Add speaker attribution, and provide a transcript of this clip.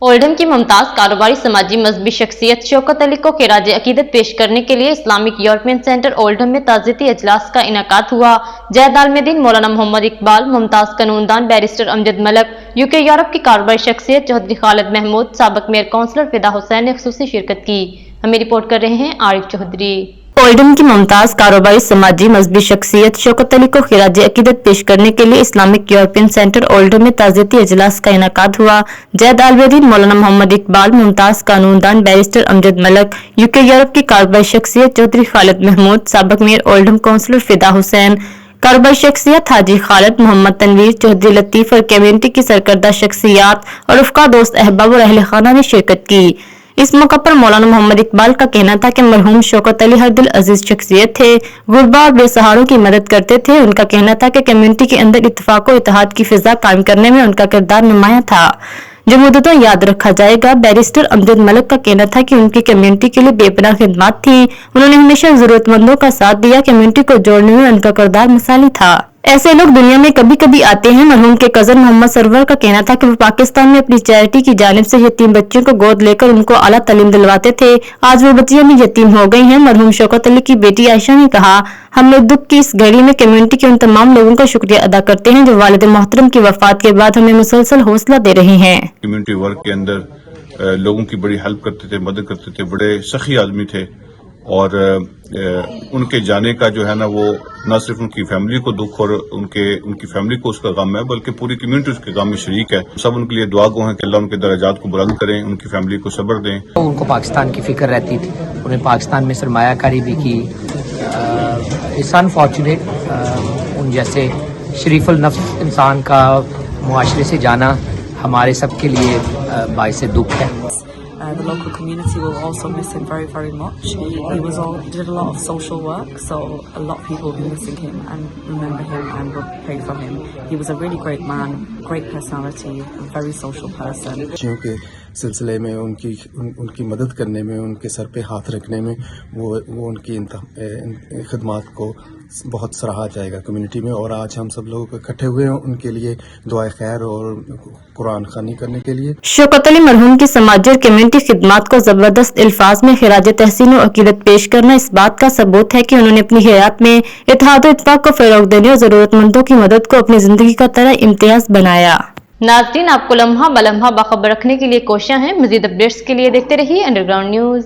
Speaker 1: Oldham की मुमताज कारोबारी समाजी मजहबी शख्सियत शौकत अली को खिराज अकीदत पेश करने के लिए इस्लामिक यूरोपियन सेंटर ओल्डम में ताज़ियती इजलास का इनेकाद हुआ। जैद आलमदीन मौलाना मोहम्मद इकबाल, मुमताज कानूनदान barrister Amjad Malik, UK Europe की कारोबारी शख्सियत चौधरी खालिद महमूद, साबिक मेयर काउंसलर फिदा हुसैन ने खुसूसी शिरकत की। हमें रिपोर्ट कर रहे हैं आरिफ चौधरी। ओल्डम की मुमताज कारोबारी समाजी मजहबी शख्सियत शौकत अली को खिराज अकीदत पेश करने के लिए इस्लामिक यूरोपियन सेंटर ओल्डम में ताज़ियती इजलास का इनेकाद हुआ। जैद आलमदीन मौलाना मोहम्मद इकबाल, मुमताज कानूनदान barrister Amjad Malik, UK Europe की कारोबारी शख्सियत चौधरी खालिद महमूद, साबिक मेयर ओल्डम काउंसलर फिदा हुसैन, कारोबारी शख्सियत हाजी खालिद मोहम्मद तनवीर चौधरी लतीफ और कम्युनिटी की सरकर्दा शख्सियात और उफ़का दोस्त अहबाब और अहले खाना ने शिरकत की। इस मौका पर मौलाना मोहम्मद इकबाल का कहना था कि मरहूम शौकत अली हर दिल अजीज शख्सियत थे, गुरबा और बेसहारों की मदद करते थे। उनका कहना था कि कम्युनिटी के अंदर इत्तेफाक और इत्तेहाद की फिजा कायम करने में उनका किरदार नुमायां था, जो मुद्दतों याद रखा जाएगा। बैरिस्टर अमजद मलक का कहना था कि उनकी कम्युनिटी के लिए बेपनाह खिदमत थी, उन्होंने हमेशा जरूरतमंदों का साथ दिया, कम्युनिटी को जोड़ने में उनका किरदार मिसाली था। ऐसे लोग दुनिया में कभी कभी आते हैं। मरहूम के कजन मोहम्मद सरवर का कहना था कि वो पाकिस्तान में अपनी चैरिटी की जानिब से यतीम बच्चों को गोद लेकर उनको आला तालीम दिलवाते थे। आज वो बच्चियां भी यतीम हो गई हैं। मरहूम शौकत अली की बेटी आयशा ने कहा, हम लोग दुख की इस घड़ी में कम्युनिटी के उन तमाम लोगों का शुक्रिया अदा करते हैं जो वालिद मोहतरम की वफात के बाद हमें मुसलसल हौसला दे रहे हैं।
Speaker 2: कम्युनिटी वर्क के अंदर लोगों की बड़ी हेल्प करते थे, मदद करते थे, बड़े सखी आदमी थे और उनके जाने का जो है ना वो न सिर्फ उनकी फैमिली को दुख और उनकी फैमिली को उसका गम है, बल्कि पूरी कम्युनिटी उसके गम में शरीक है। सब उनके लिए दुआ गो हैं कि अल्लाह उनके दर्जात को बुलंद करें, उनकी फैमिली को सब्र दें।
Speaker 3: उनको पाकिस्तान की फिक्र रहती थी, उन्हें पाकिस्तान में सरमायाकारी भी की। इट्स अनफॉर्चुनेट उन जैसे शरीफुल नफ्स इंसान का मुआशरे से जाना हमारे सब के लिए बाइस दुख है।
Speaker 4: The local community will also miss him very, very much. He did a lot of social work, so a lot of people will be missing him and remember him and will pray for him. He was a really great man, great personality, a very social person.
Speaker 5: बच्चियों के सिलसिले में उनकी मदद करने में, उनके sir पे हाथ रखने में वो उनकी खिदमत को बहुत सराहा जाएगा कम्युनिटी में। और आज हम सब लोग इकट्ठे हुए हैं उनके लिए दुआ खैर और कुरान खानी करने के लिए।
Speaker 1: शौकत अली मरहूम की समाजी और कम्युनिटी खिदमत को जबरदस्त अल्फाज में खिराज तहसीन और अकीदत पेश करना इस बात का सबूत है कि उन्होंने अपनी हयात में इत्तेहाद और इत्तेफाक को फरोग देने और जरूरतमंदों की मदद को अपनी जिंदगी का तरह इम्तियाज बनाया। नाज़रीन, आपको लम्हा बलम्हा बाखबर रखने के लिए कोशिश है। मजीद अपडेट्स के लिए देखते रहिए अंडरग्राउंड न्यूज।